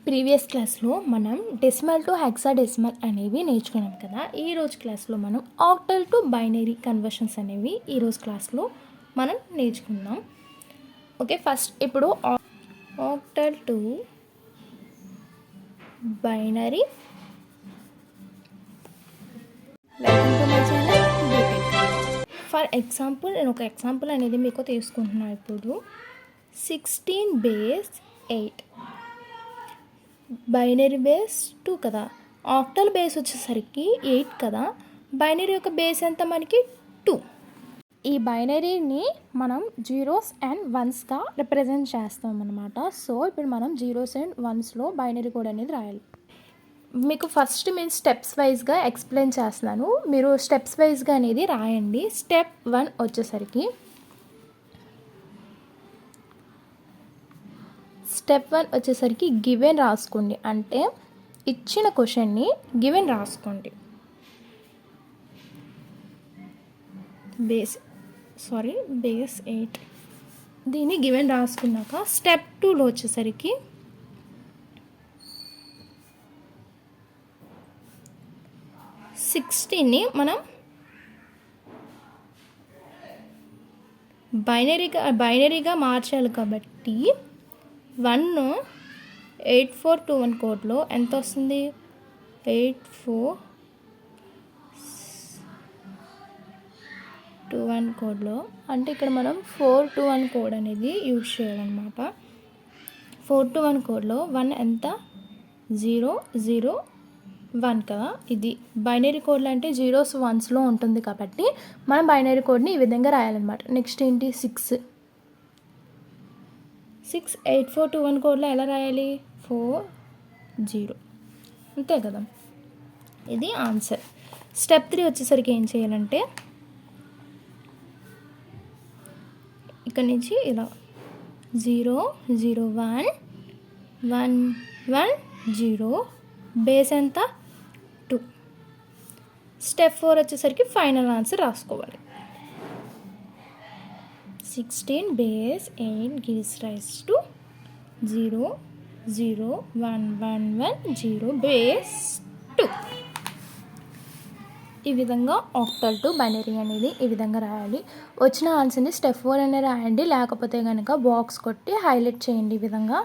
Previous క్లాస్లో మనం decimal to hexadecimal అనేవి నేర్చుకున్నాం కదా. ఈరోజు క్లాస్లో మనం ఆక్టల్ టు బైనరీ కన్వర్షన్స్ అనేవి ఈరోజు క్లాస్లో మనం నేర్చుకుందాం. ఓకే, ఫస్ట్ ఇప్పుడు octal to binary. Welcome to my channel BTech. For example నేను ఒక ఎగ్జాంపుల్ అనేది మీకు తీసుకుంటున్నాను. ఇప్పుడు 16 బేస్ 8 బైనరీ బేస్ 2 కదా, ఆక్టల్ బేస్ వచ్చేసరికి 8 కదా. బైనరీ యొక్క బేస్ ఎంత మనకి 2. ఈ బైనరీని మనం జీరోస్ అండ్ వన్స్గా రిప్రజెంట్ చేస్తాం అన్నమాట. సో ఇప్పుడు మనం జీరోస్ అండ్ వన్స్లో బైనరీ కోడ్ అనేది రాయాలి. మీకు ఫస్ట్ నేను స్టెప్స్ వైజ్గా ఎక్స్ప్లెయిన్ చేస్తున్నాను, మీరు స్టెప్స్ వైజ్గా అనేది రాయండి. స్టెప్ 1 వచ్చేసరికి గివెన్ రాసుకోండి. అంటే ఇచ్చిన క్వశ్చన్ని గివెన్ రాసుకోండి. బేస్ 8 దీన్ని గివెన్ రాసుకున్నాక స్టెప్ 2లో వచ్చేసరికి సిక్స్టీన్ని మనం బైనరీగా మార్చాలి కాబట్టి 8421 కోడ్లో ఎంత వస్తుంది? 8421 కోడ్లో అంటే ఇక్కడ మనం 421 కోడ్ అనేది యూజ్ చేయాలన్నమాట. 421 కోడ్లో 1 ఎంత? 001 కదా. ఇది బైనరీ కోడ్లో అంటే జీరోస్ వన్స్లో ఉంటుంది కాబట్టి మనం బైనరీ కోడ్ని ఈ విధంగా రాయాలన్నమాట. నెక్స్ట్ ఏంటి? 6 8421 కోడ్లో ఎలా రాయాలి? 40 అంతే కదా. ఇది ఆన్సర్. స్టెప్ 3 వచ్చేసరికి ఏం చేయాలంటే ఇక్కడ నుంచి ఇలా 001 110 బేస్ ఎంత? 2. స్టెప్ 4 వచ్చేసరికి ఫైనల్ ఆన్సర్ రాసుకోవాలి. 16 base 8 gives rise to 00111 base 2. ఈ విధంగా ఆక్టల్ టు బైనరీ అనేది ఈ విధంగా రాయాలి. వచ్చిన ఆన్సర్ని స్టెప్ 4 అనే రాయండి, లేకపోతే కనుక బాక్స్ కొట్టి హైలైట్ చేయండి ఈ విధంగా.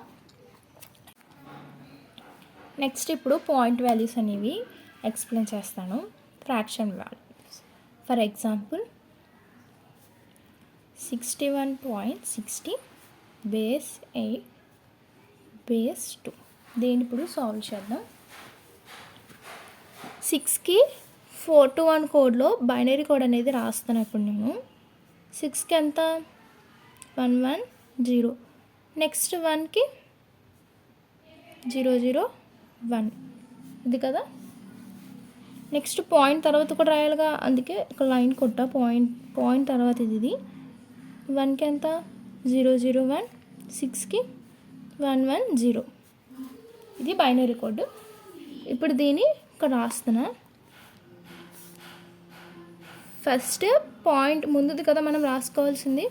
నెక్స్ట్ ఇప్పుడు పాయింట్ వాల్యూస్ అనేవి ఎక్స్ప్లెయిన్ చేస్తాను. Fraction values. For example 61.60 base 8 base 2. దీన్ని ఇప్పుడు సాల్వ్ చేద్దాం. 6కి 421 కోడ్లో బైనరీ కోడ్ అనేది రాస్తాను ఇప్పుడు నేను. 6కి ఎంత? 110. నెక్స్ట్ 1కి 001 ఇది కదా. నెక్స్ట్ పాయింట్ తర్వాత కూడా రాయాలిగా, అందుకే ఒక లైన్ కొట్టా. పాయింట్ తర్వాత ఇది 1కి ఎంత? 001. 6కి 110. ఇది బైనరీ కోడ్. ఇప్పుడు దీన్ని ఇక్కడ రాస్తున్నా. ఫస్ట్ పాయింట్ ముందుది కదా మనం రాసుకోవాల్సింది.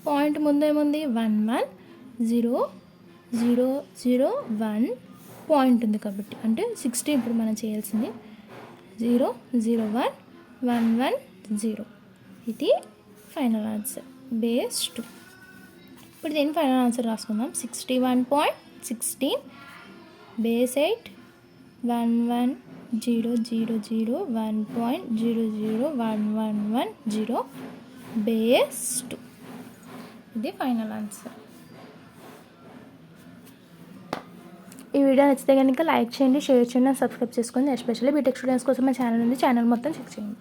పాయింట్ ముందు ఏముంది? 11001 పాయింట్ ఉంది కాబట్టి, అంటే 60 ఇప్పుడు మనం చేయాల్సింది 00111 ఇది ఫైనల్ ఆన్సర్ బేస్ 2. ఇప్పుడు దీన్ని ఫైనల్ ఆన్సర్ రాసుకుందాం. 61.16 బేస్ 8 11000 బేస్ 2 ఇది ఫైనల్ ఆన్సర్. ఈ వీడియో నచ్చితే కనుక లైక్ చేయండి, షేర్ చేయండి, సబ్స్క్రైబ్ చేసుకోండి. ఎస్పెషల్లీ బీటెక్ స్టూడెంట్స్ కోసం మా ఛానల్ ఉంది, ఛానల్ మొత్తం చెక్ చేయండి.